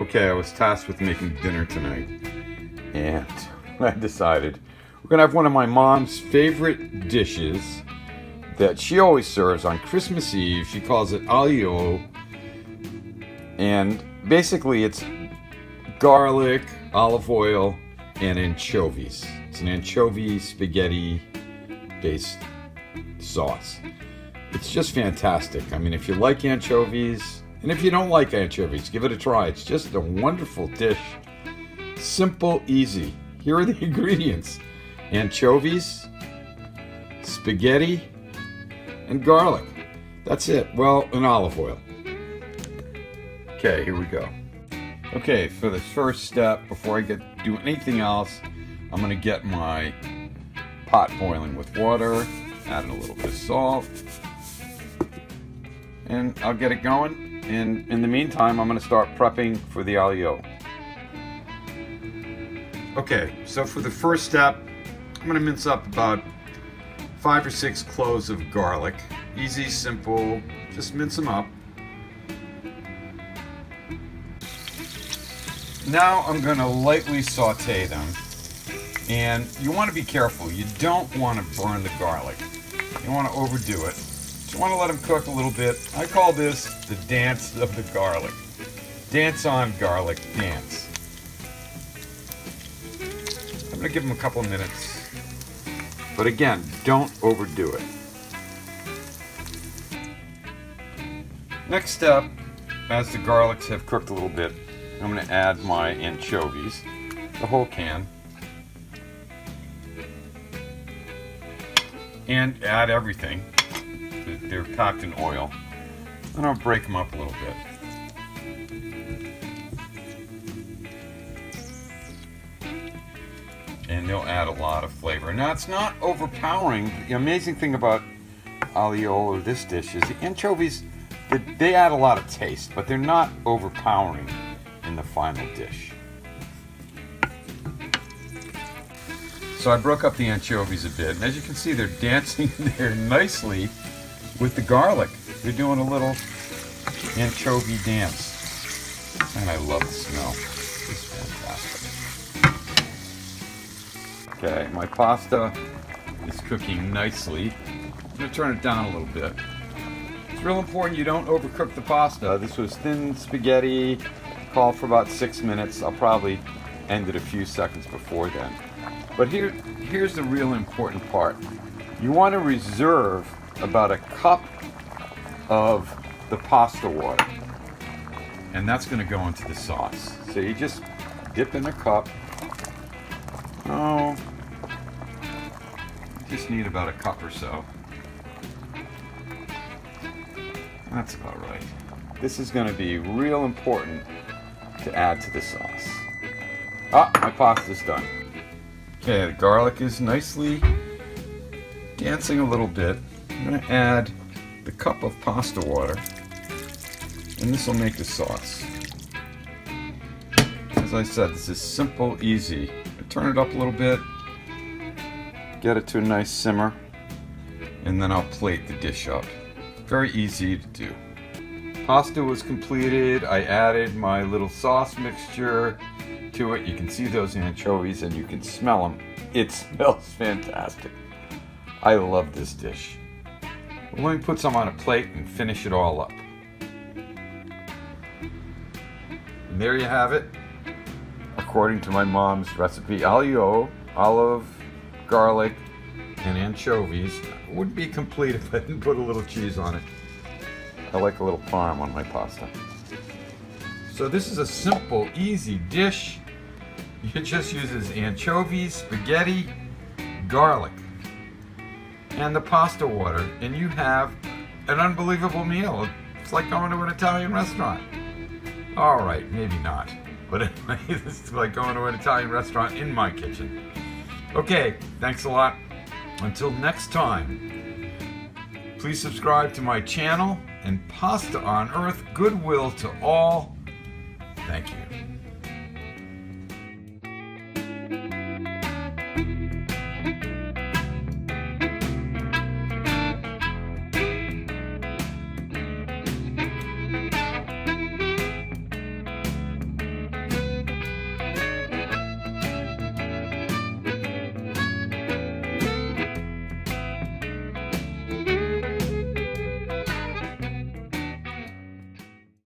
Okay, I was tasked with making dinner tonight, and I decided we're gonna have one of my mom's favorite dishes that she always serves on Christmas Eve. She calls it Aglio Olio, and basically it's garlic, olive oil, and anchovies. It's an anchovy spaghetti based sauce. It's just fantastic. I mean, if you like anchovies, and if you don't like anchovies, give it a try. It's just a wonderful dish. Simple, easy. Here are the ingredients: anchovies, spaghetti, and garlic. That's it. Well, and olive oil. Okay, here we go. Okay, for the first step, before I do anything else, I'm gonna get my pot boiling with water, add a little bit of salt, and I'll get it going. And in the meantime, I'm going to start prepping for the aglio. Okay, so for the first step, I'm going to mince up about 5 or 6 cloves of garlic. Easy, simple, just mince them up. Now I'm going to lightly saute them. And you want to be careful. You don't want to burn the garlic. You don't want to overdo it. You want to let them cook a little bit. I call this the dance of the garlic. Dance on garlic, dance. I'm going to give them a couple of minutes. But again, don't overdo it. Next step, as the garlics have cooked a little bit, I'm going to add my anchovies, the whole can. And add everything. They're packed in oil. And I'll break them up a little bit. And they'll add a lot of flavor. Now, it's not overpowering. The amazing thing about aglio olio, this dish, is the anchovies, they add a lot of taste, but they're not overpowering in the final dish. So I broke up the anchovies a bit, and as you can see, they're dancing there nicely with the garlic. They're doing a little anchovy dance. And I love the smell. It's fantastic. Okay, my pasta is cooking nicely. I'm going to turn it down a little bit. It's real important you don't overcook the pasta. This was thin spaghetti, called for about 6 minutes. I'll probably end it a few seconds before then. But here's the real important part. You want to reserve about a cup of the pasta water, and that's going to go into the sauce. So you just dip in a cup. Oh, just need about a cup or so. That's about right. This is going to be real important to add to the sauce. Ah, my pasta's done. Okay, the garlic is nicely dancing a little bit. I'm going to add the cup of pasta water, and this will make the sauce. As I said, this is simple, easy. Turn it up a little bit, get it to a nice simmer, and then I'll plate the dish up. Very easy to do. Pasta was completed. I added my little sauce mixture to it. You can see those anchovies and you can smell them. It smells fantastic. I love this dish. Well, let me put some on a plate and finish it all up. And there you have it. According to my mom's recipe, aglio, olive, garlic, and anchovies. It wouldn't be complete if I didn't put a little cheese on it. I like a little parm on my pasta. So this is a simple, easy dish. It just uses anchovies, spaghetti, garlic, and the pasta water, and you have an unbelievable meal. It's like going to an Italian restaurant. All right, maybe not. But anyway, this is like going to an Italian restaurant in my kitchen. Okay, thanks a lot. Until next time, please subscribe to my channel, and pasta on earth, goodwill to all. Thank you.